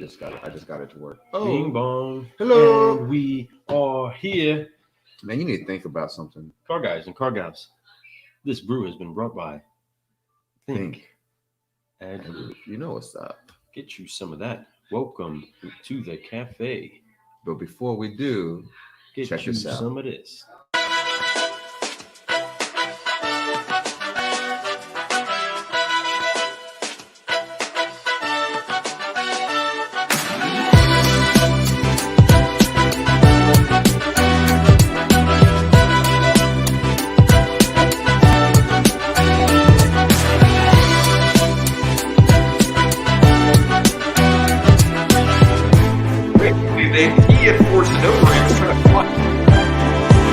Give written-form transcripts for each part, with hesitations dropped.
just got it to work. Oh, Bing bong. Hello. And we are here. Man, you need to think about something. Car guys and car gals. This brew has been brought by Think. and You know what's up. get you some of that. Welcome to the cafe. But before we do, Get check you this out. some of this. he had forced it over and was trying to fly.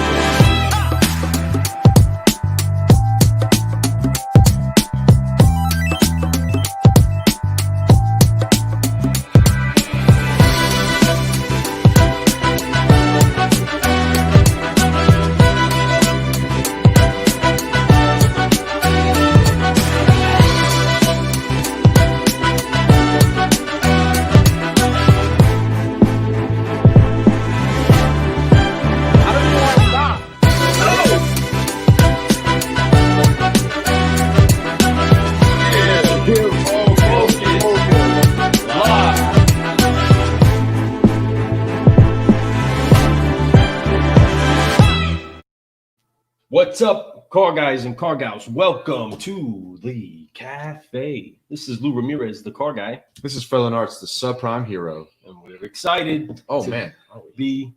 What's up, car guys and car gals? Welcome to the cafe. This is Lou Ramirez, the car guy, This is Felon Arts, the subprime hero. and we're excited Oh to man. be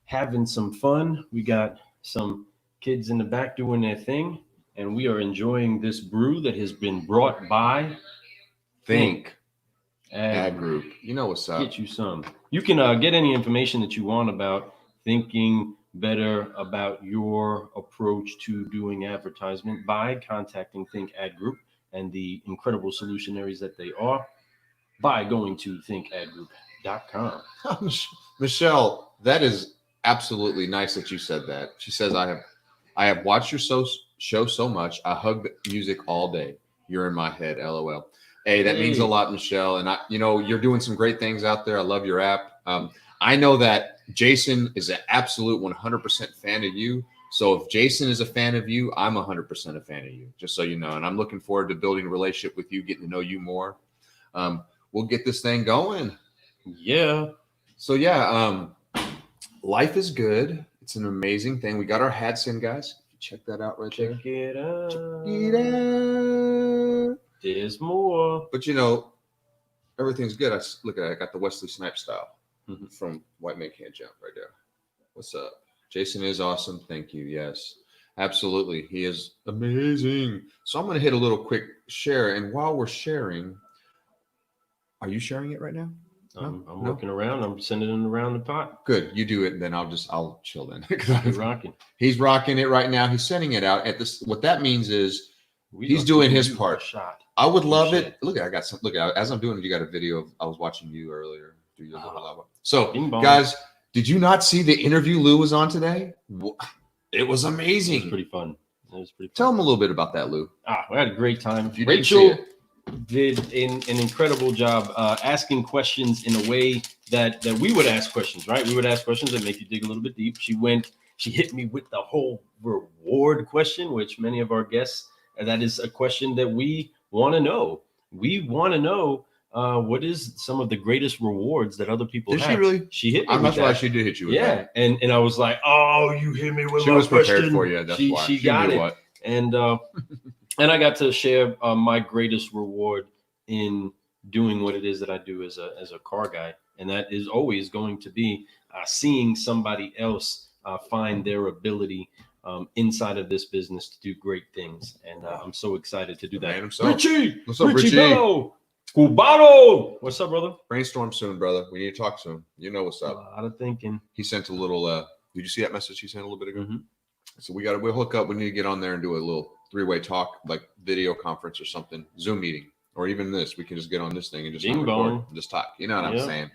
having some fun. We got some kids in the back doing their thing, and we are enjoying this brew that has been brought by Think. Ad Ad group. You know what's up. Get you some. You can get any information that you want about thinking better about your approach to doing advertisement by contacting Think Ad Group and the incredible solutionaries that they are by going to thinkadgroup.com. Michelle, that is absolutely nice that you said that. She says, I have watched your show so much. I hug the music all day. You're in my head. LOL. Hey, that means a lot, Michelle. And you're doing some great things out there. I love your app. I know that Jason is an absolute 100% fan of you. So if Jason is a fan of you, I'm 100% a fan of you, just so you know. And I'm looking forward to building a relationship with you, getting to know you more. We'll get this thing going. Yeah. So yeah, life is good. It's an amazing thing. We got our hats in, guys. Check that out right Check there. it out. Check it out. There's more. But everything's good. Look at it. I got the Wesley Snipes style from White Man Can't Jump right there. What's up? Jason is awesome. Thank you. Yes, absolutely. He is amazing. So I'm going to hit a little quick share. And while we're sharing, are you sharing it right now? I'm No? working around. I'm sending it around the pot. Good. You do it. And then I'll chill then. You're rocking. He's rocking it right now. He's sending it out at this. What that means is he's are doing giving his you a part. shot. I would love Appreciate it. Look, I got some. Look, as I'm doing it, you got a video of I was watching you earlier. Do your little lava. So, Bing bong. guys, did you not see the interview Lou was on today? It was It amazing. was pretty fun. It was pretty fun. Tell him a little bit about that, Lou. We had a great time. If you didn't see Rachel did an incredible job asking questions in a way that we would ask questions, right? We would ask questions that make you dig a little bit deep. She hit me with the whole reward question, which many of our guests, that is a question that we want to know. We want to know what is some of the greatest rewards that other people Did have. she really? She hit me I'm with not sure why that. she did hit you with Yeah, that. and I was like, oh, you hit me with She my was prepared question. for you. That's why. She got knew it. what. And I got to share my greatest reward in doing what it is that I do as a car guy, and that is always going to be seeing somebody else find their ability inside of this business to do great things, and I'm so excited to do Man that. himself. Richie, What's up, Richie? Bello, Cubano, what's up, brother? Brainstorm soon, brother. We need to talk soon. You know what's A up. lot of thinking. He sent a little. Did you see that message he sent a little bit ago? Mhm. So we'll hook up. We need to get on there and do a little 3-way talk, like video conference or something, Zoom meeting, or even this. We can just get on this thing and just Bing record bong. and just talk. You know what I'm Yeah. saying?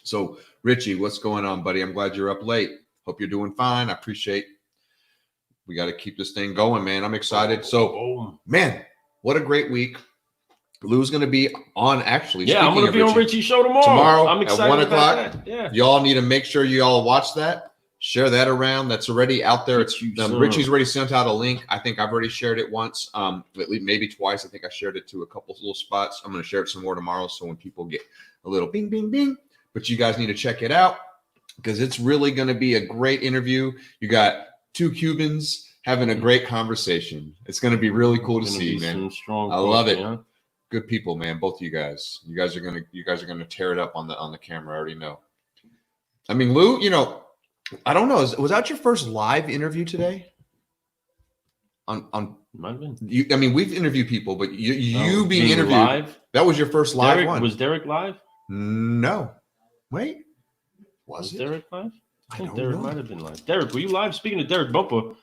So, Richie, what's going on, buddy? I'm glad you're up late. Hope you're doing fine. I appreciate. We got to keep this thing going, man. I'm excited. So, Boom. man, what a great week. Lou's going to be on, actually. Yeah, I'm going to be on Richie's show tomorrow. I'm excited at 1 about o'clock. that. Yeah. Y'all need to make sure you all watch that. Share that around. That's already out there. Richie's already sent out a link. I think I've already shared it once, at least maybe twice. I think I shared it to a couple of little spots. I'm going to share it some more tomorrow. So when people get a little bing, bing, bing, but you guys need to check it out because it's really going to be a great interview. You got two Cubans having a great conversation. It's going to be really cool to see, man. I love it. Yeah. Good people, man. Both of you guys. You guys are gonna tear it up on the camera. I already know. I mean, Lou, I don't know. Was that your first live interview today? On might have been. I mean, we've interviewed people, but you being interviewed live. That was your first live one. Was Deric live? No. Wait. Was Deric live? I think Deric might have been live. Deric, were you live? Speaking of Deric Bumper,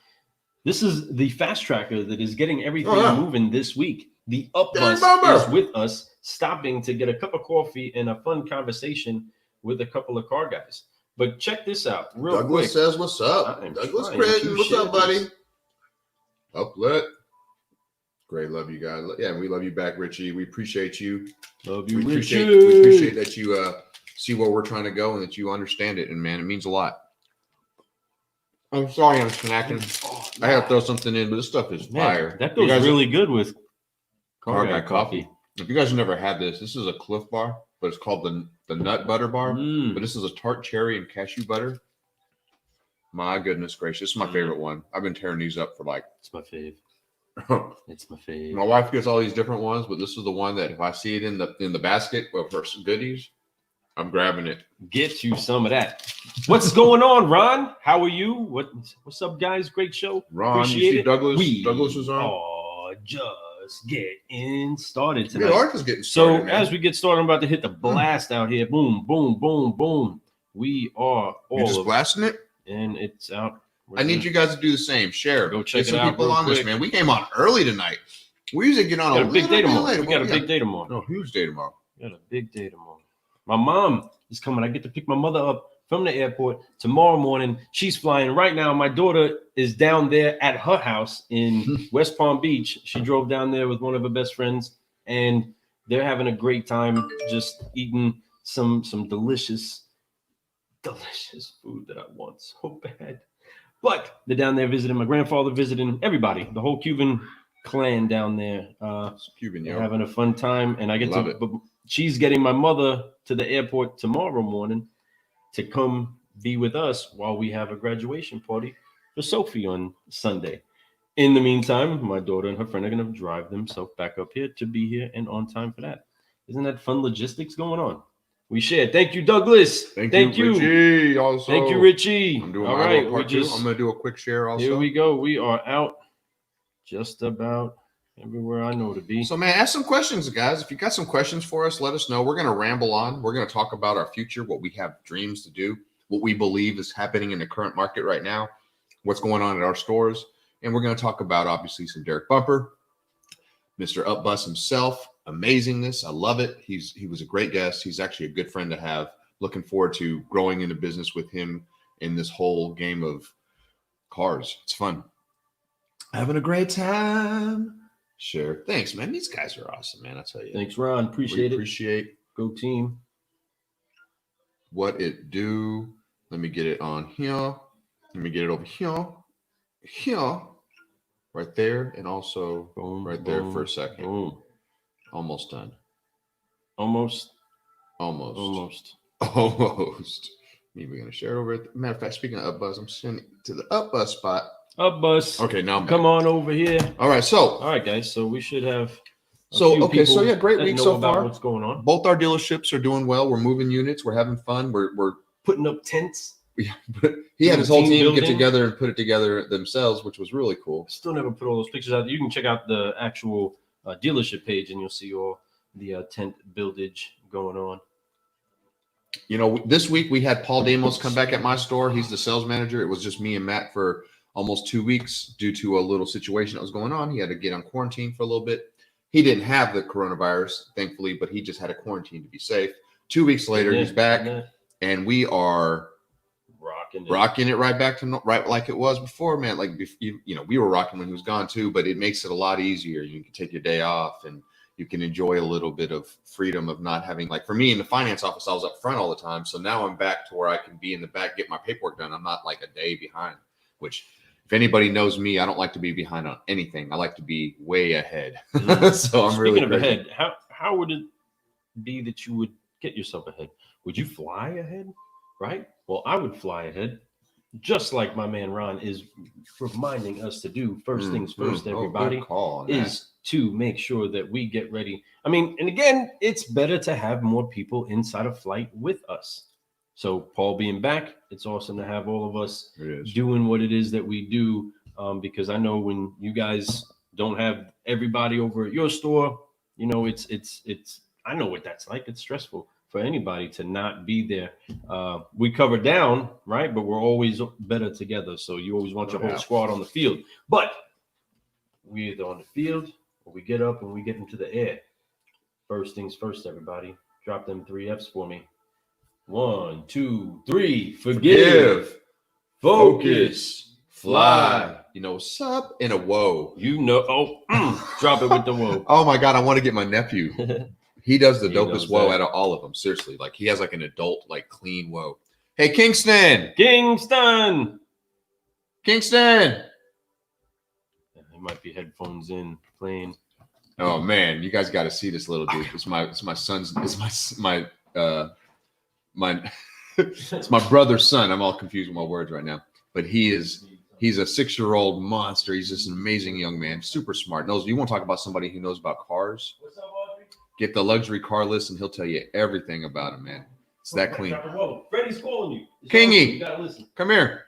this is the fast tracker that is getting everything moving this week. The Up Bus is with us, stopping to get a cup of coffee and a fun conversation with a couple of car guys. But check this out real quick. Douglas says, what's up? Douglas Creighton, what's up, buddy? Uplet. Great. Love you guys. Yeah, we love you back, Richie. We appreciate you. Love you, We appreciate that you see where we're trying to go and that you understand it. And, man, it means a lot. I'm sorry I'm snacking. I had to throw something in, but this stuff is fire. That goes really good with Car Guy coffee. If you guys have never had this is a Cliff Bar, but it's called the Nut Butter Bar. But this is a tart cherry and cashew butter. My goodness gracious, this is my favorite one. I've been tearing these up for it's my fave. It's my fave. My wife gets all these different ones, but this is the one that if I see it in the basket of her goodies, I'm grabbing it. Get you some of that. What's going on, Ron? How are you? What's up, guys? Great show. Ron, appreciate you see Douglas? Douglas is on. Oh, just getting started tonight. Getting started, as we get started, I'm about to hit the blast out here. Boom, boom, boom, boom. We are all just blasting it, and it's out. I need you guys to do the same. Share. Go check it out. People on this, man. We came on early tonight. We usually get on a big day tomorrow. We got a big day tomorrow. No, huge day tomorrow. We got a big day tomorrow. My mom is coming. I get to pick my mother up from the airport tomorrow morning. She's flying right now. My daughter is down there at her house in West Palm Beach. She drove down there with one of her best friends, and they're having a great time just eating some delicious food that I want so bad. But they're down there visiting my grandfather, visiting everybody, the whole Cuban clan down there. Cuban, having a fun time, and I get to. But she's getting my mother to the airport tomorrow morning to come be with us while we have a graduation party for Sophie on Sunday. In the meantime, my daughter and her friend are going to drive themselves back up here to be here and on time for that. Isn't that fun logistics going on? We shared. Thank you, Douglas. Thank you, Richie. Also, thank you, Richie. I'm doing my little part two. I'm going to do a quick share also. Here we go. We are out just about everywhere I know to be. So, man, ask some questions, guys. If you got some questions for us, let us know. We're going to ramble on. We're going to talk about our future, what we have dreams to do, what we believe is happening in the current market right now, what's going on at our stores. And we're going to talk about, obviously, some Deric Bumper, Mr. Upbus himself. Amazingness. I love it. He was a great guest. He's actually a good friend to have. Looking forward to growing into business with him in this whole game of cars. It's fun. Having a great time. Sure. Thanks, man. These guys are awesome, man. I tell you. Thanks, Ron. Appreciate it. Appreciate. Go team. What it do? Let me get it on here. Let me get it over here. Here. Right there. And also right there for a second. Boom. Almost done. Almost. Maybe we're going to share it over. Matter of fact, speaking of Upbuzz, I'm sending it to the Upbuzz spot. Upbuzz. Okay, now I'm come back. On over here. All right, guys. So we should have. Great week so far. What's going on? Both our dealerships are doing well. We're moving units. We're having fun. We're putting up tents. He had his whole team get together and put it together themselves, which was really cool. Still never put all those pictures out. You can check out the actual dealership page, and you'll see all the tent buildage going on. You know, this week we had Paul Damos come back at my store. He's the sales manager. It was just me and Matt for almost 2 weeks due to a little situation that was going on. He had to get on quarantine for a little bit. He didn't have the coronavirus, thankfully, but he just had a quarantine to be safe. 2 weeks later, he's back, and we are rocking it right back to right like it was before, man. Like we were rocking when he was gone too, but it makes it a lot easier. You can take your day off, and you can enjoy a little bit of freedom of not having, like for me in the finance office, I was up front all the time. So now I'm back to where I can be in the back, get my paperwork done. I'm not like a day behind, which if anybody knows me, I don't like to be behind on anything. I like to be way ahead. So I'm really Speaking of ahead, how would it be that you would get yourself ahead? Would you fly ahead? Right? Well, I would fly ahead, just like my man Ron is reminding us to do. First things first, everybody, is to make sure that we get ready. I mean, and again, it's better to have more people inside a flight with us. So Paul being back, it's awesome to have all of us doing what it is that we do. Because I know when you guys don't have everybody over at your store, you know, it's I know what that's like. It's stressful for anybody to not be there. We cover down, right? But we're always better together. So you always want your whole squad on the field. But we either on the field or we get up and we get into the air. First things first, everybody. Drop them 3 F's for me. 1, 2, 3. Forgive, focus, fly. You know what's up? And a whoa. You know, drop it with the whoa. Oh my God, I want to get my nephew. He does the dopest whoa out of all of them. Seriously, like he has like an adult, like clean whoa. Hey, Kingston. Kingston. He might be headphones in playing. Oh man, you guys got to see this little dude. It's my son's. It's my it's my brother's son. I'm all confused with my words right now. But he's a 6-year-old monster. He's just an amazing young man, super smart. Knows you want to talk about somebody who knows about cars. What's up, Audrey? Get the luxury car list, and he'll tell you everything about him, man. It's that clean. Whoa, Freddie's calling you. Kingy, you gotta listen. Come here.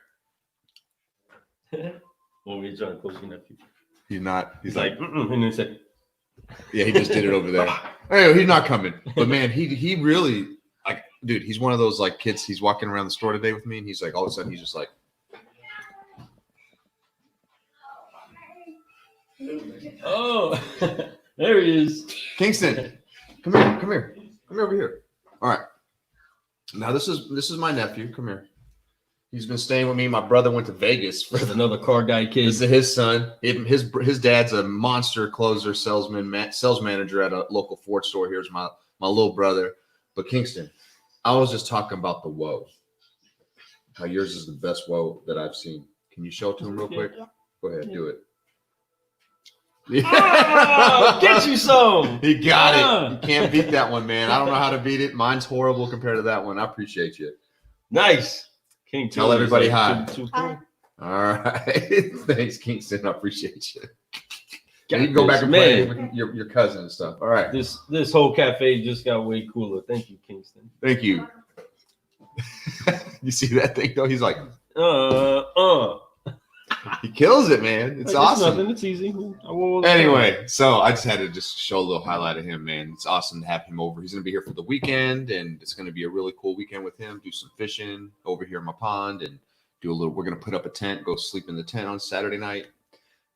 Well, we're trying to close your nephew. He's not. He's like, and then said, yeah, he just did it over there. Hey, he's not coming. But man, he really, like, dude, he's one of those like kids. He's walking around the store today with me, and he's like, all of a sudden, he's just like, oh, there he is. Kingston, come here over here. All right. Now this is my nephew. Come here. He's been staying with me. My brother went to Vegas for another car guy kid. This is his son. His dad's a monster closer, sales manager at a local Ford store. Here's my little brother. But Kingston, I was just talking about the whoa. How yours is the best whoa that I've seen. Can you show it to him real quick? Go ahead, do it. Oh, get you some. He got it. You can't beat that one, man. I don't know how to beat it. Mine's horrible compared to that one. I appreciate you. Nice. King, tell everybody hi. Hi. All right. Thanks, Kingston. I appreciate you. You can go back and play with your cousin and stuff. All right. This whole cafe just got way cooler. Thank you, Kingston. Thank you. You see that thing though? He's like, He kills it, man. It's awesome. Nothing. It's easy. Anyway, so I just had to just show a little highlight of him, man. It's awesome to have him over. He's going to be here for the weekend, and it's going to be a really cool weekend with him. Do some fishing over here in my pond, and we're going to put up a tent, go sleep in the tent on Saturday night.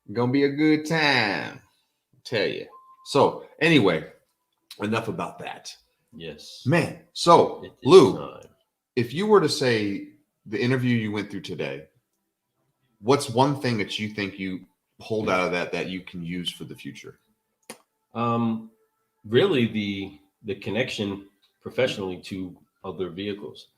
It's going to be a good time, I tell you. So anyway, enough about that. Yes, man. So Lou, if you were to say the interview you went through today, what's one thing that you think you pulled out of that you can use for the future? Really the connection professionally to other vehicles.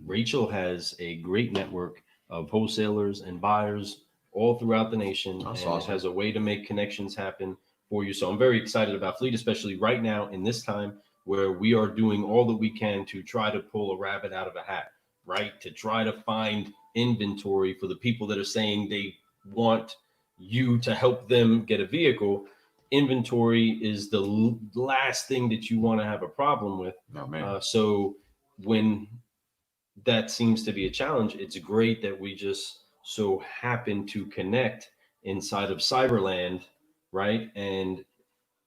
Rachel has a great network of wholesalers and buyers all throughout the nation. That's and awesome. It has a way to make connections happen for you. So I'm very excited about Fleet, especially right now in this time where we are doing all that we can to try to pull a rabbit out of a hat, right? To try to find inventory for the people that are saying they want you to help them get a vehicle. Inventory is the last thing that you want to have a problem with. Oh, man. So when that seems to be a challenge, it's great that we just so happen to connect inside of Cyberland, right? And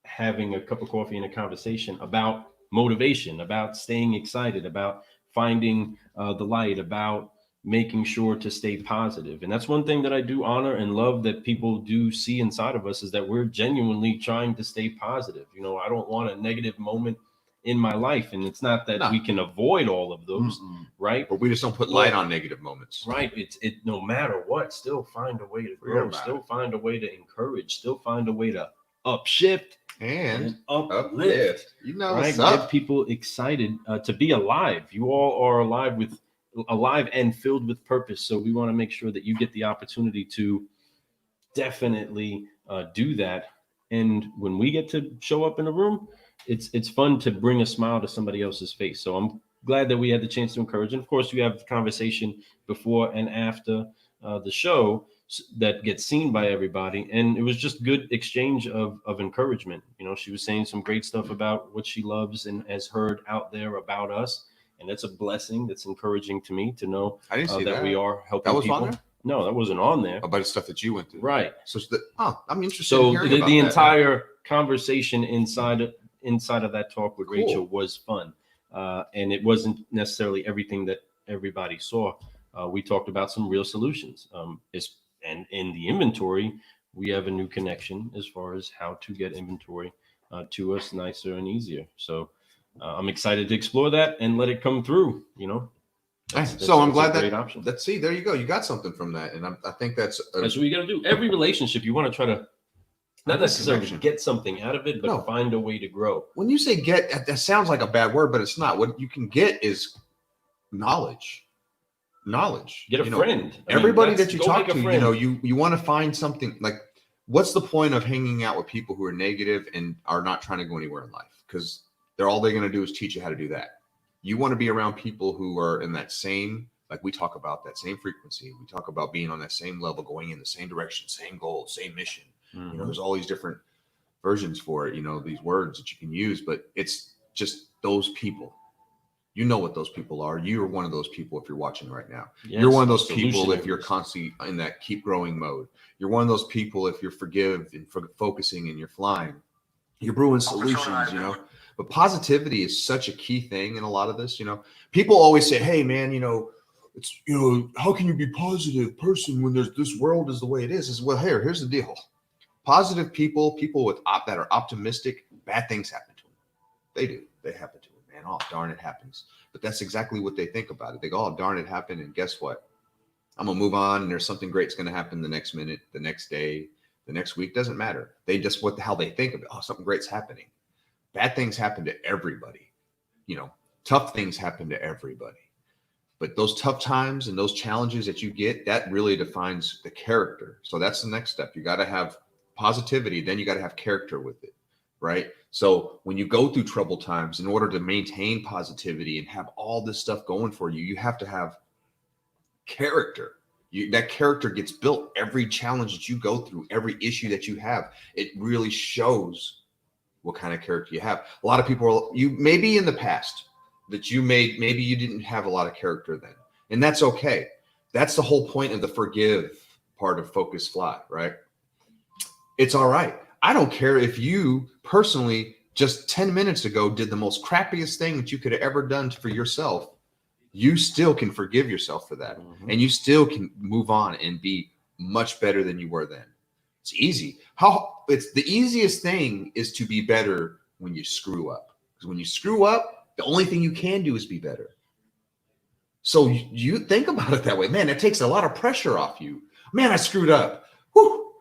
having a cup of coffee and a conversation about motivation, about staying excited, about finding the light, about making sure to stay positive. And that's one thing that I do honor and love that people do see inside of us, is that we're genuinely trying to stay positive. You know, I don't want a negative moment in my life. And it's not that we can avoid all of those, right? But we just don't put light on negative moments. Right. It no matter what, still find a way to grow, still find a way to encourage, still find a way to upshift, and uplift. uplift. You know Right? what's Get up. people excited to be alive. You all are alive and filled with purpose. So we want to make sure that you get the opportunity to definitely do that. And when we get to show up in the room, it's fun to bring a smile to somebody else's face. So I'm glad that we had the chance to encourage. And of course, you have the conversation before and after the show that gets seen by everybody. And it was just good exchange of encouragement. You know, she was saying some great stuff about what she loves and has heard out there about us. And that's a blessing. That's encouraging to me to know I didn't see that we are helping That was people. on there? No, that wasn't on there. About the stuff that you went through. Right. So I'm interested in So hearing the about that. entire conversation inside of that talk with Cool. Rachel was fun, and it wasn't necessarily everything that everybody saw. We talked about some real solutions. And in the inventory, we have a new connection as far as how to get inventory to us nicer and easier. So I'm excited to explore that and let it come through. You know. So I'm glad great option. Let's see. There you go. You got something from that, and I think that's what you got to do. Every relationship, you want to try to not necessarily get something out of it, but find a way to grow. When you say get, that sounds like a bad word, but it's not. What you can get is knowledge. Get a friend. Everybody that you talk to, you know, you want to find something like. What's the point of hanging out with people who are negative and are not trying to go anywhere in life? Because they're going to do is teach you how to do that. You want to be around people who are in that same, like we talk about, that same frequency. We talk about being on that same level, going in the same direction, same goal, same mission. You know, there's all these different versions for it, you know, these words that you can use, but it's just those people. You know what those people are. You're one of those people if you're watching right now. Yes, you're one of those people if you're constantly in that keep growing mode. You're one of those people if you're forgive and focusing and you're flying. You're brewing solutions, you know. But positivity is such a key thing in a lot of this, you know. People always say, hey, man, you know, it's, you know, how can you be a positive person when there's this world is the way it is? Well, here's the deal. Positive people with that are optimistic, bad things happen to them. They do. They happen to them, man. Oh, darn, it happens. But that's exactly what they think about it. They go, oh, darn, it happened. And guess what? I'm going to move on. And there's something great's going to happen the next minute, the next day, the next week. Doesn't matter. They just how they think of it. Oh, something great's happening. Bad things happen to everybody. You know, tough things happen to everybody. But those tough times and those challenges that you get, that really defines the character. So that's the next step. You got to have positivity, then you got to have character with it, right? So when you go through troubled times, in order to maintain positivity and have all this stuff going for you, you have to have character. That character gets built. Every challenge that you go through, every issue that you have, it really shows what kind of character you have. A lot of people, you maybe in the past that you made, maybe you didn't have a lot of character then, and that's okay. That's the whole point of the forgive part of Focus Fly, right? It's all right. I don't care if you personally just 10 minutes ago did the most crappiest thing that you could have ever done for yourself. You still can forgive yourself for that. And you still can move on and be much better than you were then. It's easy. It's the easiest thing is to be better when you screw up. Because when you screw up, the only thing you can do is be better. So you think about it that way. Man, it takes a lot of pressure off you. Man, I screwed up. Whew.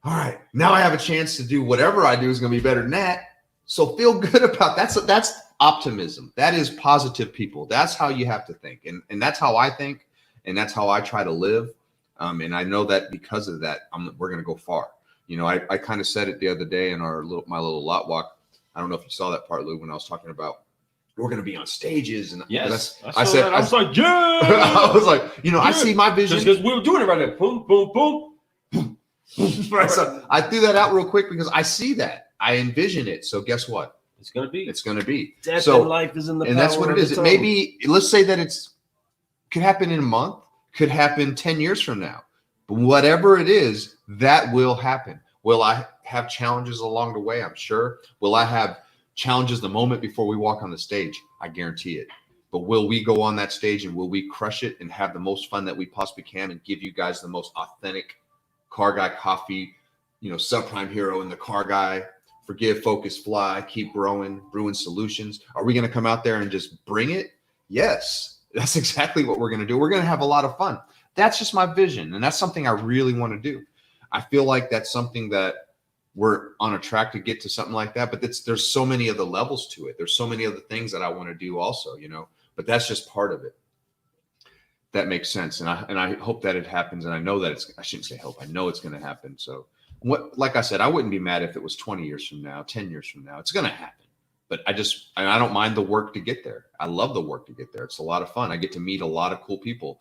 All right. Now I have a chance to do whatever I do is going to be better than that. So feel good about that. That's optimism. That is positive people. That's how you have to think. And that's how I think. And that's how I try to live. And I know that because of that, we're going to go far. You know, I kind of said it the other day in my little lot walk. I don't know if you saw that part, Lou, when I was talking about we're going to be on stages. And yes, I said, I was like, yeah. I was like, you know, I see my vision. Because we were doing it right there. Boom, boom, boom. Right. So I threw that out real quick because I see that. I envision it. So guess what? It's going to be. It's going to be. Death and life is in the power. And that's what it is. It may be, let's say that could happen in a month, could happen 10 years from now. But whatever it is, that will happen. Will I have challenges along the way? I'm sure. Will I have challenges the moment before we walk on the stage? I guarantee it. But will we go on that stage and will we crush it and have the most fun that we possibly can and give you guys the most authentic Car Guy Coffee, you know, subprime hero and the Car Guy, forgive, focus, fly, keep growing, brewing solutions? Are we going to come out there and just bring it? Yes, that's exactly what we're going to do. We're going to have a lot of fun. That's just my vision. And that's something I really want to do. I feel like that's something that we're on a track to get to something like that. But there's so many other levels to it. There's so many other things that I want to do also, but that's just part of it. That makes sense. And I hope that it happens. And I know that I shouldn't say hope. I know it's going to happen. So like I said, I wouldn't be mad if it was 20 years from now, 10 years from now. It's going to happen. But I don't mind the work to get there. I love the work to get there. It's a lot of fun. I get to meet a lot of cool people,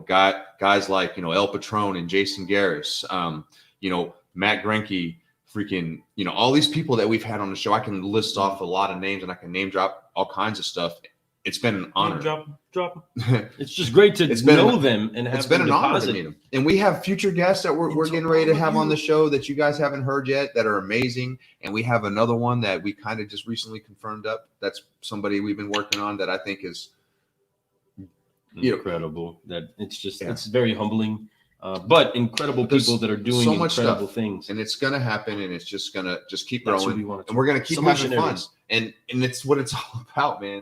guys like, El Patron and Jason Garris, Matt Grenke, freaking, all these people that we've had on the show. I can list off a lot of names and I can name drop all kinds of stuff. It's been an honor. Drop. It's just great to know them and have. It's been an honor to meet them. And we have future guests that we're getting ready to have on the show that you guys haven't heard yet that are amazing. And we have another one that we kind of just recently confirmed up. That's somebody we've been working on that I think is incredible. That it's very humbling. But incredible people that are doing so much incredible things. And it's going to happen, and it's just going to keep growing. And we're going to keep having fun. And it's what it's all about, man.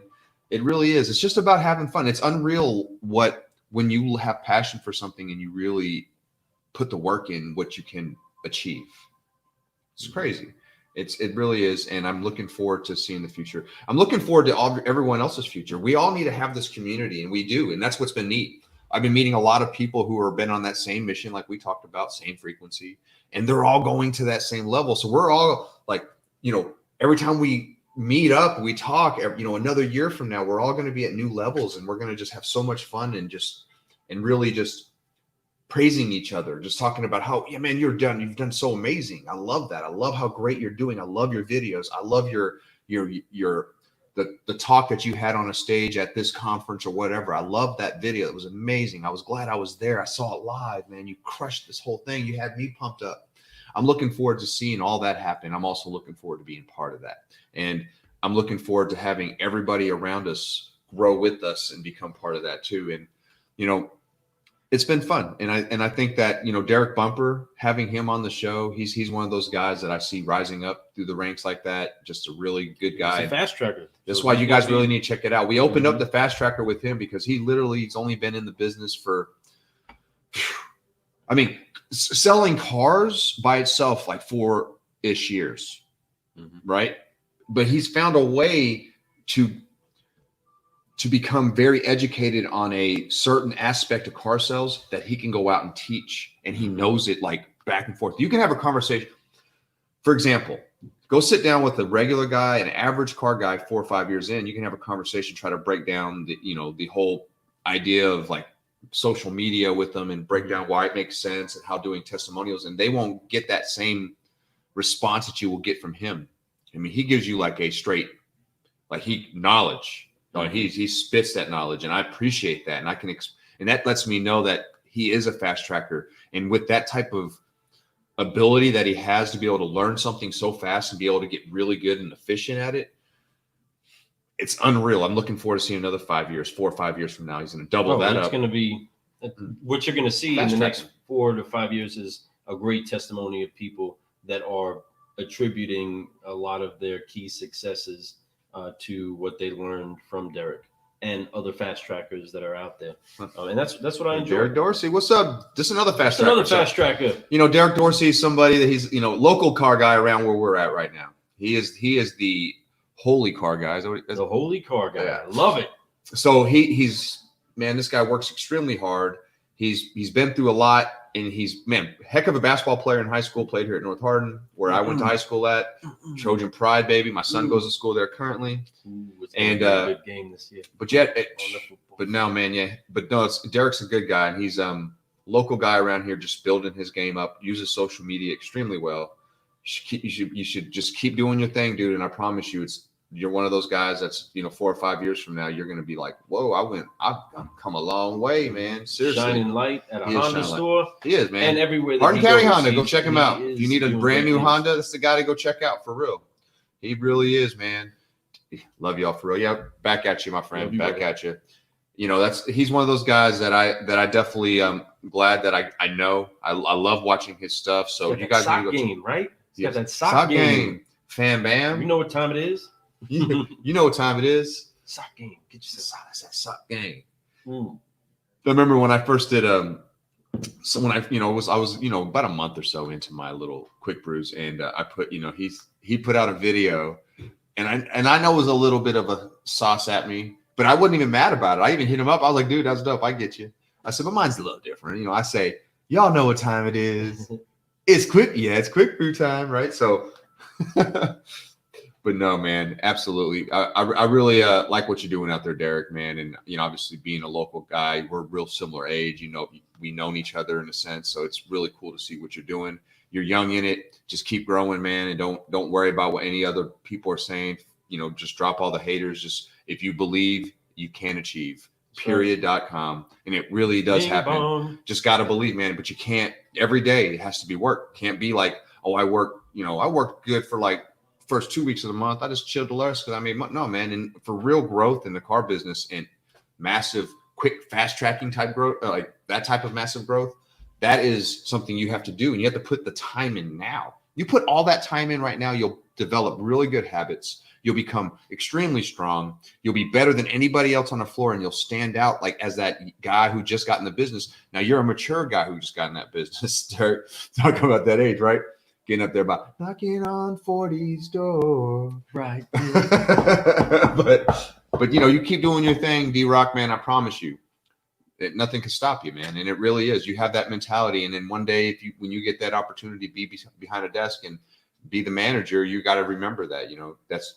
It really is. It's just about having fun. It's unreal when you have passion for something and you really put the work in, what you can achieve. It's crazy. It really is. And I'm looking forward to seeing the future. I'm looking forward to everyone else's future. We all need to have this community, and we do. And that's what's been neat. I've been meeting a lot of people who have been on that same mission, like we talked about, same frequency, and they're all going to that same level. So we're all like, every time we meet up, we talk, another year from now, we're all going to be at new levels, and we're going to just have so much fun and really just praising each other, just talking about how, yeah, man, you've done so amazing. I love that. I love how great you're doing. I love your videos. I love the talk that you had on a stage at this conference or whatever. I love that video. It was amazing. I was glad I was there. I saw it live, man. You crushed this whole thing. You had me pumped up. I'm looking forward to seeing all that happen. I'm also looking forward to being part of that. And I'm looking forward to having everybody around us grow with us and become part of that too. And, it's been fun. And I think that, Deric Bumper, having him on the show, he's one of those guys that I see rising up through the ranks like that. Just a really good guy. He's a fast tracker. That's why you guys really need to check it out. We opened up the fast tracker with him because he's only been in the business for, selling cars by itself, like 4-ish years. Right. But he's found a way to become very educated on a certain aspect of car sales that he can go out and teach, and he knows it like back and forth. You can have a conversation. For example, go sit down with a regular guy, an average car guy, 4 or 5 years in. You can have a conversation, try to break down the whole idea of like social media with them and break down why it makes sense and how doing testimonials. And they won't get that same response that you will get from him. He gives you like a straight, knowledge. He spits that knowledge, and I appreciate that. And I can, and that lets me know that he is a fast tracker. And with that type of ability that he has to be able to learn something so fast and be able to get really good and efficient at it, it's unreal. I'm looking forward to seeing another 5 years, 4 or 5 years from now. He's going to double that up. It's going to be what you're going to see fast in the next 4 to 5 years is a great testimony of people that are attributing a lot of their key successes to what they learned from Deric and other fast trackers that are out there. And that's what I enjoy. Deric Dorsey, what's up? Just another fast tracker. Another fast tracker. Deric Dorsey is somebody that he's, local car guy around where we're at right now. He is the holy car guy. The holy car guy. Yeah. I love it. So he's this guy works extremely hard. He's been through a lot, and he's heck of a basketball player in high school. Played here at North Hardin, where I went to high school at. Trojan Pride, baby. My son goes to school there currently. It's a good game this year. But Deric's a good guy, and he's local guy around here, just building his game up. Uses social media extremely well. You should just keep doing your thing, dude. And I promise you, you're one of those guys that's 4 or 5 years from now, you're going to be like, whoa, I've come a long way, man. Seriously. Shining light at a Honda store. He is, man. And everywhere. Hardin County Honda, go check him out. If you need a brand new Honda, that's the guy to go check out for real. He really is, man. Love y'all for real. Yeah, back at you, my friend. Back at you. He's one of those guys that I definitely glad that I know. I love watching his stuff. So you guys need to go game, right? He's got that sock game. Fam bam. You know what time it is? You know what time it is? Sock game. Get yourself that sock game. I remember when I first did So when I was about a month or so into my little quick brews, and I put, he put out a video, and I know it was a little bit of a sauce at me, but I wasn't even mad about it. I even hit him up. I was like, dude, that's dope. I get you. I said, but mine's a little different. I say, y'all know what time it is. It's quick. Yeah, it's quick brew time, right? So, but no, man, absolutely. I really like what you're doing out there, Deric, man. And, obviously being a local guy, we're real similar age, we known each other in a sense. So it's really cool to see what you're doing. You're young in it. Just keep growing, man. And don't worry about what any other people are saying. Just drop all the haters. Just, if you believe, you can achieve. Period.com. And it really does happen. Bong. Just got to believe, man. But you can't, every day it has to be work. Can't be like, oh, I worked good for like first 2 weeks of the month. I just chilled the rest because I made money. No, man. And for real growth in the car business and massive, quick, fast tracking type growth, like that type of massive growth, that is something you have to do. And you have to put the time in now. You put all that time in right now, you'll develop really good habits. You'll become extremely strong. You'll be better than anybody else on the floor, and you'll stand out like as that guy who just got in the business. Now you're a mature guy who just got in that business. Talk about that age, right? Getting up there about knocking on 40's door. Right. but you keep doing your thing, D-Rock, man. I promise you, that nothing can stop you, man. And it really is. You have that mentality, and then one day, when you get that opportunity to be behind a desk and be the manager, you got to remember that,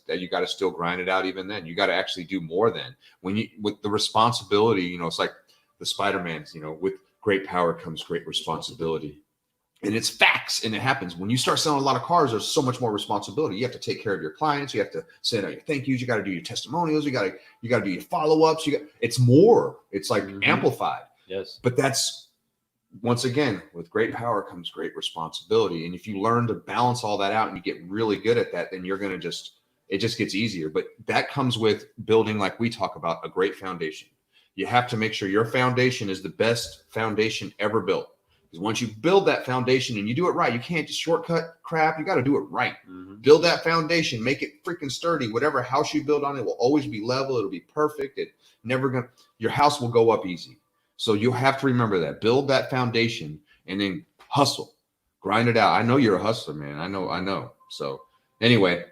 that you got to still grind it out. Even then, you got to actually do more than with the responsibility, it's like the Spider-Man's, with great power comes great responsibility. And it's facts. And it happens when you start selling a lot of cars, there's so much more responsibility. You have to take care of your clients. You have to send out your thank yous. You got to do your testimonials. You got to do your follow-ups. It's more, it's like amplified. Yes. But that's, once again, with great power comes great responsibility. And if you learn to balance all that out and you get really good at that, then you're going to it just gets easier. But that comes with building, like we talk about, a great foundation. You have to make sure your foundation is the best foundation ever built. Because once you build that foundation and you do it right, you can't just shortcut crap. You got to do it right. Mm-hmm. Build that foundation, make it freaking sturdy. Whatever house you build on it will always be level. It'll be perfect. Your house will go up easy. So you have to remember that. Build that foundation and then hustle, grind it out. I know you're a hustler, man. I know. So anyway,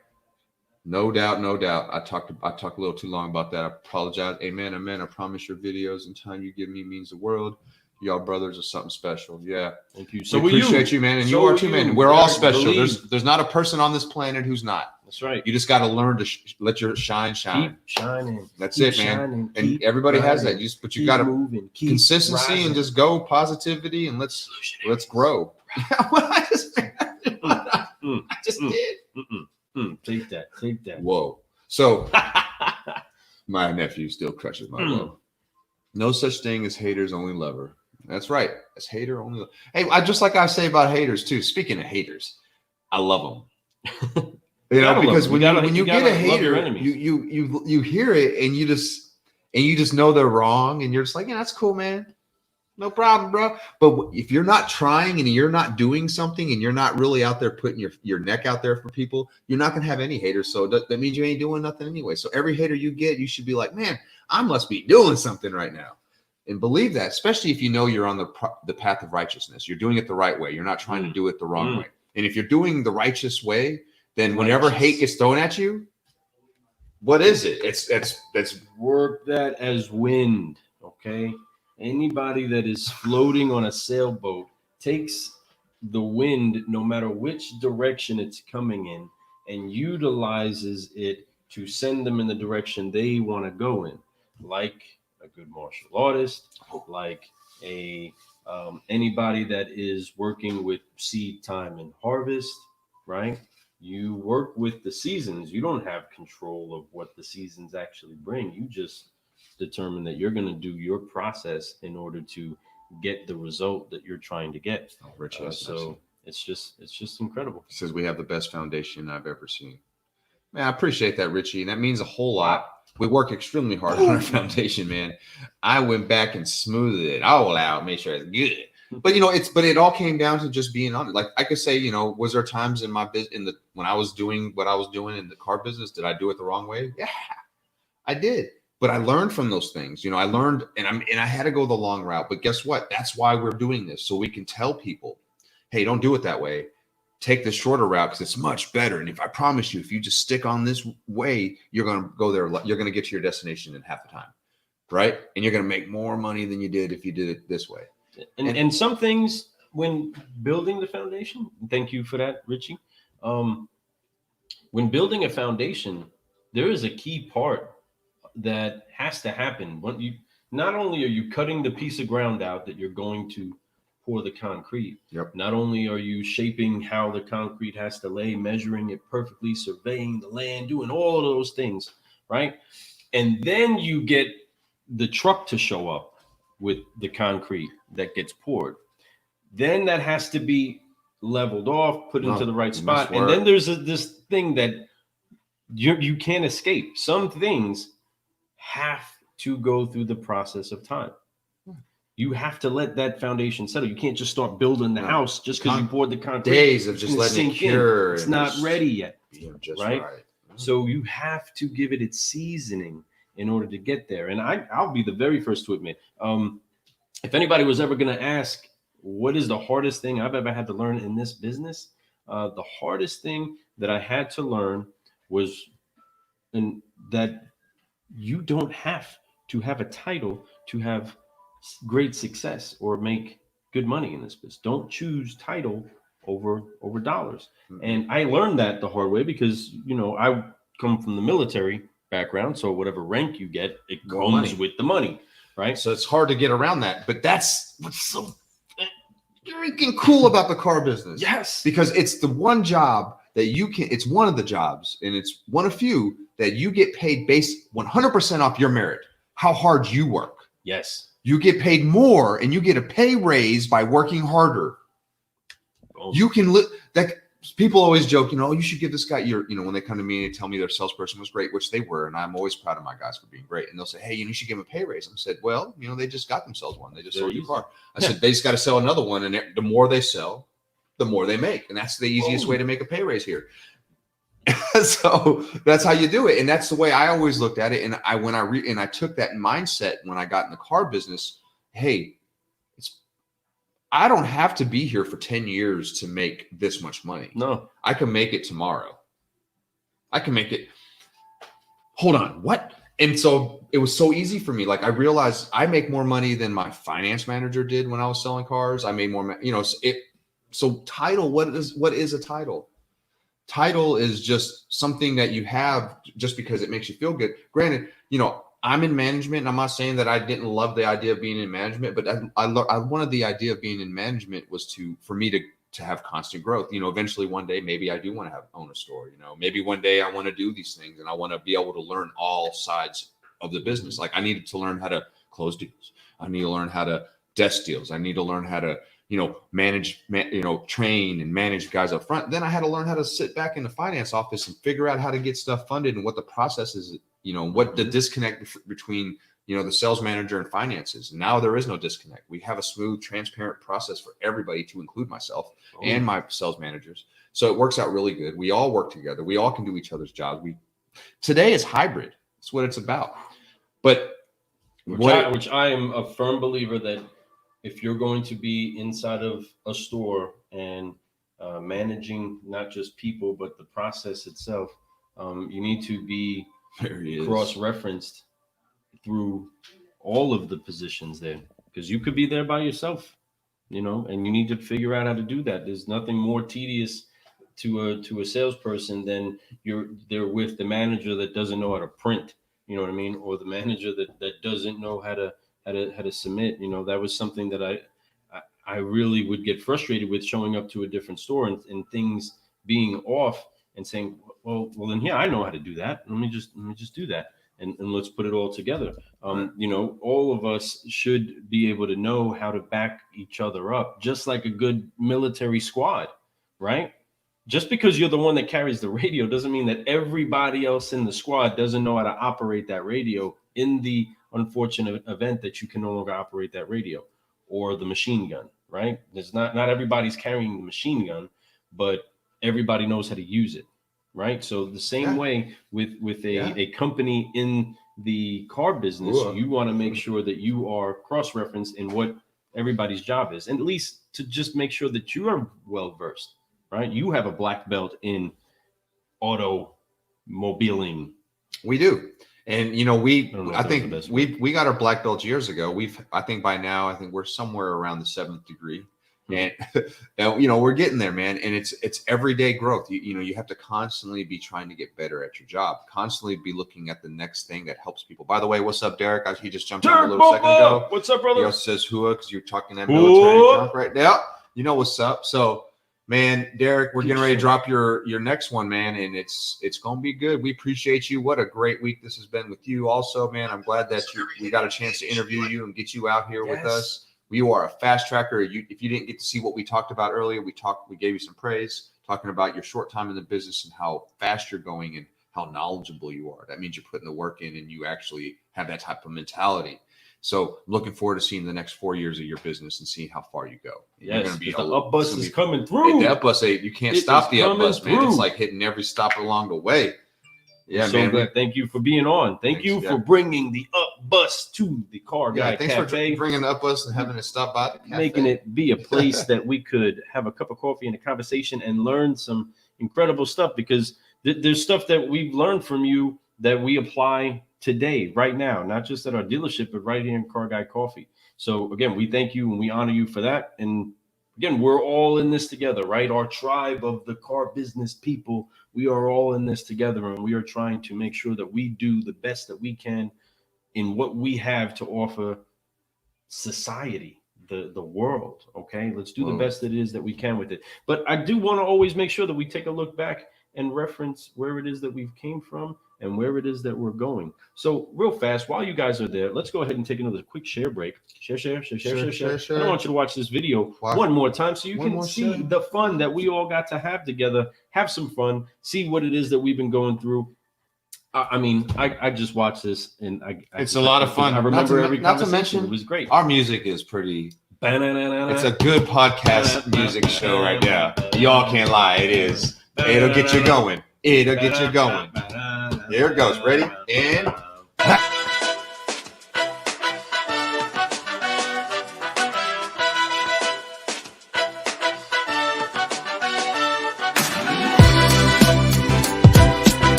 no doubt. I talked a little too long about that. I apologize. Amen. I promise your videos and time you give me means the world. Y'all brothers are something special. Yeah. Thank you. So we appreciate you, man. And you are too, man. We're all special. There's not a person on this planet who's not. That's right. You just got to learn to let your shine. Keep shining. That's it, man. And everybody has that. But you got to consistency rising. And just go positivity and let's grow. I just did. Take that. Whoa. So my nephew still crushes my whoa. No such thing as haters, only lover. That's right. That's hater only. Hey, just like I say about haters too. Speaking of haters, I love them. Because when you get a hater, you hear it and you just know they're wrong, and you're just like, yeah, that's cool, man. No problem, bro. But if you're not trying and you're not doing something and you're not really out there putting your neck out there for people, you're not gonna have any haters. So that means you ain't doing nothing anyway. So every hater you get, you should be like, man, I must be doing something right now. And believe that, especially if you know you're on the path of righteousness. You're doing it the right way. You're not trying to do it the wrong way. And if you're doing the righteous way, then whenever hate gets thrown at you, what is it? It's work that as wind, okay? Anybody that is floating on a sailboat takes the wind, no matter which direction it's coming in, and utilizes it to send them in the direction they want to go in, like a good martial artist, like anybody that is working with seed time and harvest, right? You work with the seasons. You don't have control of what the seasons actually bring. You just determine that you're going to do your process in order to get the result that you're trying to get. So it's just incredible. He says we have the best foundation I've ever seen. Man, I appreciate that, Richie. And that means a whole lot. We work extremely hard on our foundation, man. I went back and smoothed it all out, made sure it's good. But it all came down to just being honest. Like I could say, was there times in my business when I was doing what I was doing in the car business, did I do it the wrong way? Yeah, I did. But I learned from those things. I learned, and I had to go the long route. But guess what? That's why we're doing this, so we can tell people, hey, don't do it that way. Take the shorter route because it's much better. And if I promise you, if you just stick on this way, you're going to go there. You're going to get to your destination in half the time, right? And you're going to make more money than you did if you did it this way. And some things when building the foundation, thank you for that, Richie. When building a foundation, there is a key part that has to happen. Not only are you cutting the piece of ground out that you're going to pour the concrete, Yep. not only are you shaping how the concrete has to lay, measuring it perfectly, surveying the land, doing all of those things, right? And then you get the truck to show up with the concrete that gets poured. Then that has to be leveled off, put into the right spot. And then there's this thing that you can't escape. Some things have to go through the process of time. You have to let that foundation settle. You can't just start building the house just because you poured the concrete. Days of just letting it cure. It's not ready yet, right? So you have to give it its seasoning in order to get there. And I'll be the very first to admit, if anybody was ever going to ask, what is the hardest thing I've ever had to learn in this business? The hardest thing that I had to learn was that you don't have to have a title to have great success or make good money in this business. Don't choose title over dollars. Mm-hmm. And I learned that the hard way because, I come from the military background. So whatever rank you get, it comes with the money, right? So it's hard to get around that. But that's what's so freaking cool about the car business. Yes. Because it's the one job that it's one of the jobs, and it's one of few that you get paid based 100% off your merit, how hard you work. Yes. You get paid more and you get a pay raise by working harder. Oh. You can people always joke, you should give this guy when they come to me and tell me their salesperson was great, which they were. And I'm always proud of my guys for being great. And they'll say, hey, you should give them a pay raise. I said, well, they just got themselves one. They just sold your car. I said, they just got to sell another one. And the more they sell, the more they make. And that's the easiest way to make a pay raise here. So that's how you do it. And that's the way I always looked at it. And I took that mindset when I got in the car business. Hey, I don't have to be here for 10 years to make this much money. No, I can make it tomorrow. I can make it. Hold on. What? And so it was so easy for me. Like I realized I make more money than my finance manager did when I was selling cars. I made more, so title, what is a title? Title is just something that you have just because it makes you feel good. Granted, I'm in management, and I'm not saying that I didn't love the idea of being in management, but I wanted the idea of being in management was for me to have constant growth. Eventually one day, maybe I do want to own a store. Maybe one day I want to do these things, and I want to be able to learn all sides of the business. Like I needed to learn how to close deals. I need to learn how to desk deals. I need to learn how to manage, train and manage guys up front. Then I had to learn how to sit back in the finance office and figure out how to get stuff funded and what the process is, what the disconnect between, the sales manager and finances. And now there is no disconnect. We have a smooth, transparent process for everybody, to include myself and my sales managers. So it works out really good. We all work together. We all can do each other's jobs. Today is hybrid. That's what it's about. But which I am a firm believer that if you're going to be inside of a store and managing not just people, but the process itself, you need to be cross-referenced through all of the positions there, because you could be there by yourself, and you need to figure out how to do that. There's nothing more tedious to a salesperson than they're with the manager that doesn't know how to print, or the manager that doesn't know how to submit. That was something that I really would get frustrated with, showing up to a different store and things being off and saying, well, then yeah, I know how to do that. Let me just do that. And let's put it all together. All of us should be able to know how to back each other up, just like a good military squad, right? Just because you're the one that carries the radio doesn't mean that everybody else in the squad doesn't know how to operate that radio in the unfortunate event that you can no longer operate that radio or the machine gun, right? There's not everybody's carrying the machine gun, but everybody knows how to use it, right? So the same way with a company in the car business, you want to make sure that you are cross-referenced in what everybody's job is, and at least to just make sure that you are well versed, right? You have a black belt in automobiling. We do. And I think the best we got our black belts years ago. I think by now, I think we're somewhere around the 7th degree. And we're getting there, man. And it's everyday growth. You have to constantly be trying to get better at your job, constantly be looking at the next thing that helps people. By the way, what's up, Deric? He just jumped on a little second ago. What's up, brother? He also says hua because you're talking that military junk right now. You know what's up. So, man, Deric, we're getting ready to drop your next one, man, and it's gonna be good. We appreciate you. What a great week this has been with you, also, man. I'm glad that we got a chance to interview you and get you out here with us. You are a fast tracker. If you didn't get to see what we talked about earlier, we gave you some praise, talking about your short time in the business and how fast you're going and how knowledgeable you are. That means you're putting the work in and you actually have that type of mentality. So looking forward to seeing the next 4 years of your business and seeing how far you go. Yes, the up bus is coming through. The up bus, you can't stop the up bus, man. It's like hitting every stop along the way. Yeah, so man. Thank you for being on. Thanks you for bringing the up bus to the Car Guy thanks Cafe. For bringing the up bus and having it stop by the cafe. Making it be a place that we could have a cup of coffee and a conversation and learn some incredible stuff, because there's stuff that we've learned from you that we apply today, right now, not just at our dealership, but right here in Car Guy Coffee. So again, we thank you and we honor you for that. And again, we're all in this together, right? Our tribe of the car business people, we are all in this together, and we are trying to make sure that we do the best that we can in what we have to offer society, the world. Okay, let's do the best that it is that we can with it. But I do want to always make sure that we take a look back and reference where it is that we've came from and where it is that we're going. So real fast, while you guys are there, let's go ahead and take another quick share break. Share. I don't want you to watch this video one more time so you can see the fun that we all got to have together, have some fun, see what it is that we've been going through. I mean, I just watched this and it's a lot of fun. I remember every not to conversation. mention, it was great. Our music is pretty. It's a good podcast music show right now. Y'all can't lie. It is. It'll get you going. It'll get you going. Here it goes. Ready? And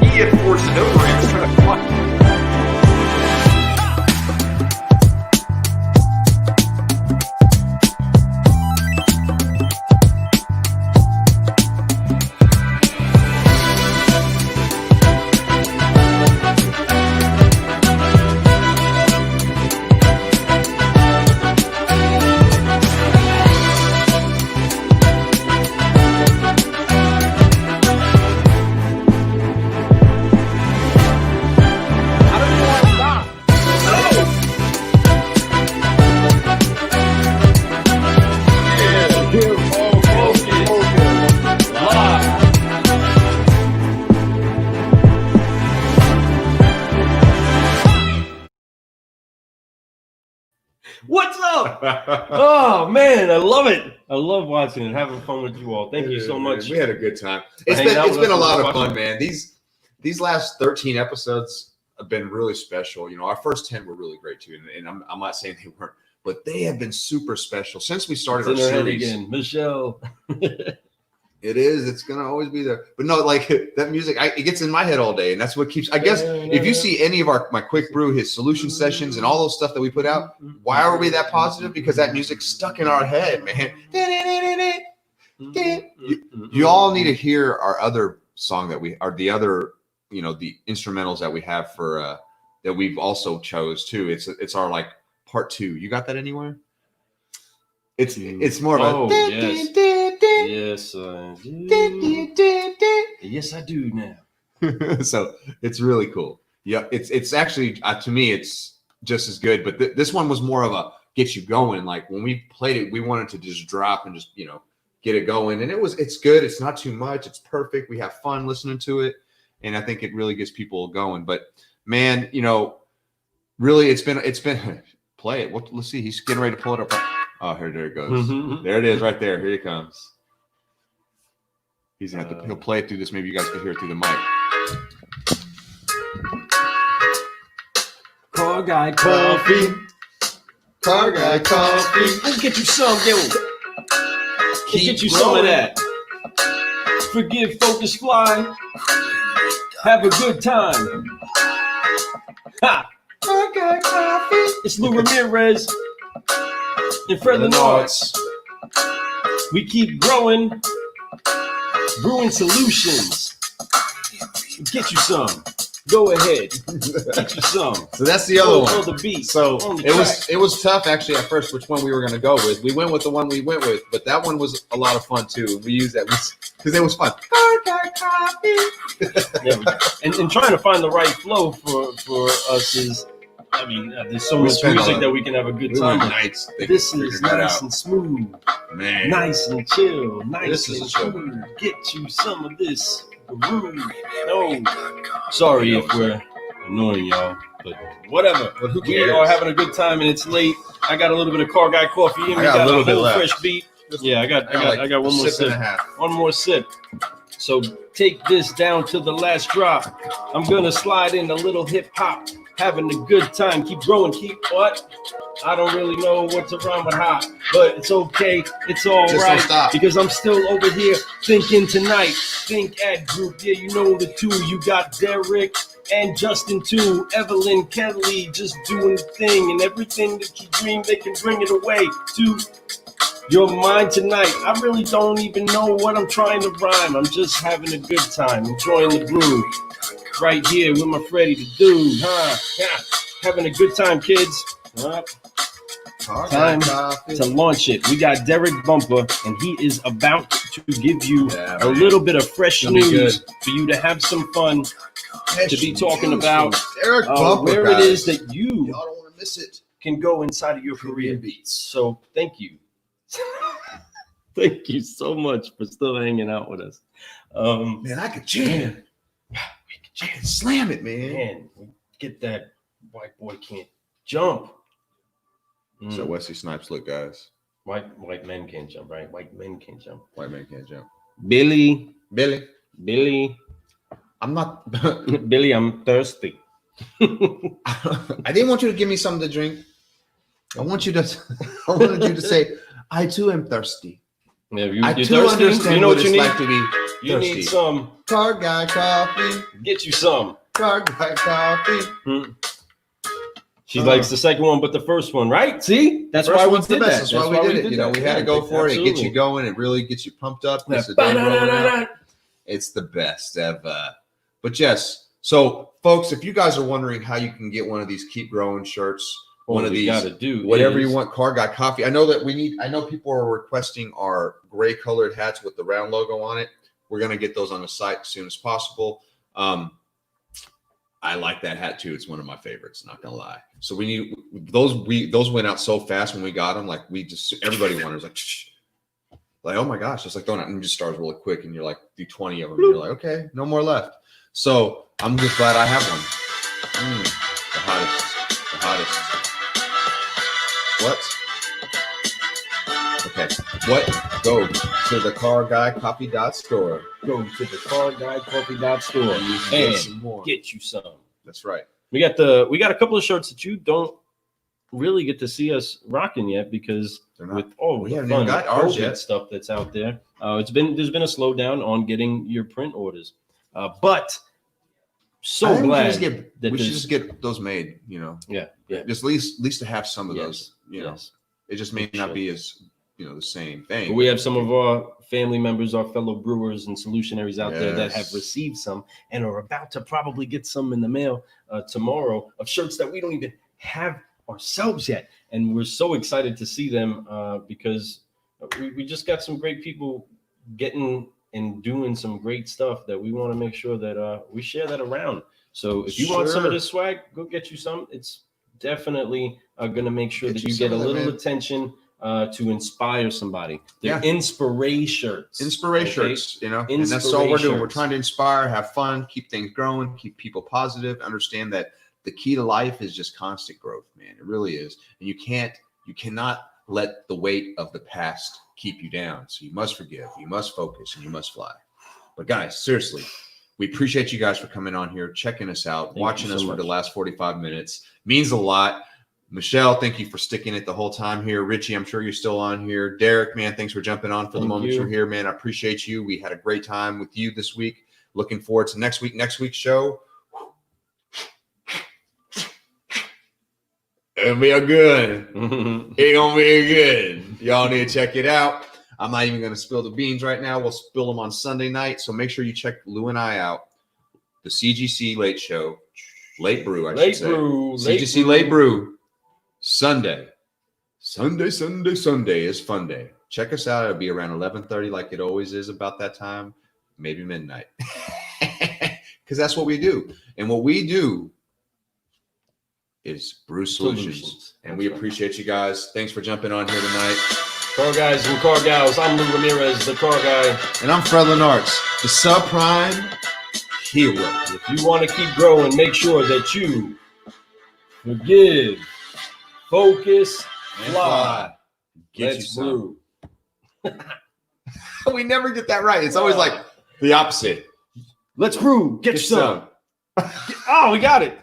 He had forced it over and was trying to find. What's up? Oh man, I love it. I love watching and having fun with you all. Thank you so much. We had a good time. It's been a lot of fun, man. These last 13 episodes have been really special. Our first 10 were really great too, and I'm not saying they weren't, but they have been super special since we started our series. Again, Michelle. It is. It's gonna always be there. But no, like that music, it gets in my head all day, and that's what keeps. I guess if you see any of my Quick Brew, his solution sessions, and all those stuff that we put out, why are we that positive? Because that music stuck in our head, man. You all need to hear our other song that we are the other, the instrumentals that we have for that we've also chose too. It's our like part 2. You got that anywhere? It's more of a yes. Yes, I do. Yes, I do now. So it's really cool. Yeah, it's actually to me it's just as good. But this one was more of a get you going. Like when we played it, we wanted to just drop and just get it going. And it's good. It's not too much. It's perfect. We have fun listening to it, and I think it really gets people going. But man, really, it's been play it. Let's see. He's getting ready to pull it up. Oh, there it goes. There it is, right there. Here it comes. He's gonna have to. He'll play it through this. Maybe you guys can hear it through the mic. Car guy coffee. Car guy coffee. Let's get you some, yo. Let's get you some of that. Forgive, focus, fly. Have a good time. Ha! Car guy coffee. It's Lou Ramirez and Fred Lenoir. We keep growing. Brewing Solutions. Get you some. Go ahead. Get you some. So that's the other one. On the beat. So it was tough actually at first which one we were gonna go with. We went with the one we went with, but that one was a lot of fun too. We used that because it was fun. And trying to find the right flow for us is, I mean, there's so much music that we can have a good time. Nights. This is nice and smooth. Man. Nice and chill. Nice This is and a show. cool. Get you some of this. No. Sorry if we're annoying y'all, but whatever. But who We cares? are having a good time and it's late. I got a little bit of car guy coffee in me. I got a little a bit whole left. fresh beat. Yeah, I got one more sip sip. and a half. One more sip. So take this down to the last drop. I'm gonna slide in a little hip hop, having a good time. Keep growing, keep what? I don't really know what to rhyme with hot, but it's okay. It's all Just right don't stop. because I'm still over here thinking tonight. Think ad group, yeah, you know the two. You got Deric and Justin too. Evelyn, Kelly, just doing the thing, and everything that you dream, they can bring it away to your mind tonight. I really don't even know what I'm trying to rhyme. I'm just having a good time, enjoying the brew. Right here with my Freddy the dude, huh? Yeah, having a good time, kids. Time to launch it. We got Deric Bumper, and he is about to give you a little bit of fresh news for you to have some fun, to be talking about Deric Bumper, where guys. it is that you Y'all don't want to miss it. can go inside of your career. So thank you. Thank you so much for still hanging out with us. Man, I could jam. I can slam it, man. Man, get that white boy can't jump. So Wesley Snipes, look, guys. White men can't jump, right? White men can't jump. White man can't jump. Billy, Billy. I'm not. Billy, I'm thirsty. I didn't want you to give me something to drink. I wanted you to say, I too am thirsty. Yeah, I you're too thirsty? understand You know what you it's need? like to be You thirsty. need some. Car guy coffee. Get you some. Car guy coffee. She likes the second one, but the first one, right? See, that's why we did that. That's why we did it. You know, we had to go for it. It gets you going. It really gets you pumped up. It's the best ever. But yes, so folks, if you guys are wondering how you can get one of these Keep Growing shirts, one of these, whatever you want, Car Guy Coffee. I know that I know people are requesting our gray colored hats with the round logo on it. We're going to get those on the site as soon as possible. I like that hat too. It's one of my favorites, not gonna lie. So we need those went out so fast when we got them. Like everybody wanted, like oh my gosh, it's like throwing out and just starts really quick, and you're like do 20 of them. And you're like, okay, no more left. So I'm just glad I have one. The hottest. What? Okay. What? Go to the Car Guy Coffee store. Go to the Car Guy Coffee store and some more. Get you some. That's right. We got a couple of shirts that you don't really get to see us rocking yet because with all the fun COVID stuff that's out there, there's been a slowdown on getting your print orders. But so glad we should just get those made. You know. Yeah. Just at least to have some of those. You know, it just may not be as the same thing. But we have some of our family members, our fellow brewers and solutionaries out there that have received some and are about to probably get some in the mail tomorrow of shirts that we don't even have ourselves yet. And we're so excited to see them because we just got some great people getting and doing some great stuff that we want to make sure that we share that around. So if you want some of this swag, go get you some. It's definitely going to make sure that you get a little attention to inspire somebody. They're shirts, you know, and that's all we're doing. We're trying to inspire, have fun, keep things growing, keep people positive, understand that the key to life is just constant growth, man. It really is. And you cannot let the weight of the past keep you down. So you must forgive, you must focus, and you must fly. But guys, seriously, we appreciate you guys for coming on here, checking us out, watching us for the last 45 minutes. Means a lot. Michelle, thank you for sticking it the whole time here. Richie, I'm sure you're still on here. Deric, man, thanks for jumping on for the moment you're here, man. I appreciate you. We had a great time with you this week. Looking forward to next week's show. It'll be a good. It's gonna be good. Y'all need to check it out. I'm not even gonna spill the beans right now. We'll spill them on Sunday night. So make sure you check Lou and I out. The CGC Late Show, Late Brew, I should say. CGC Late Brew. Sunday is fun day. Check us out. It'll be around 11:30 like it always is about that time, maybe midnight. Because that's what we do. And what we do is Brew Solutions. And we appreciate you guys. Thanks for jumping on here tonight. Car guys and car gals, I'm Lou Ramirez, the car guy. And I'm Fred Lenartz, the subprime hero. If you want to keep growing, make sure that you forgive, focus, fly. Let's brew. We never get that right. It's always like the opposite. Let's brew. Get some. Oh, we got it.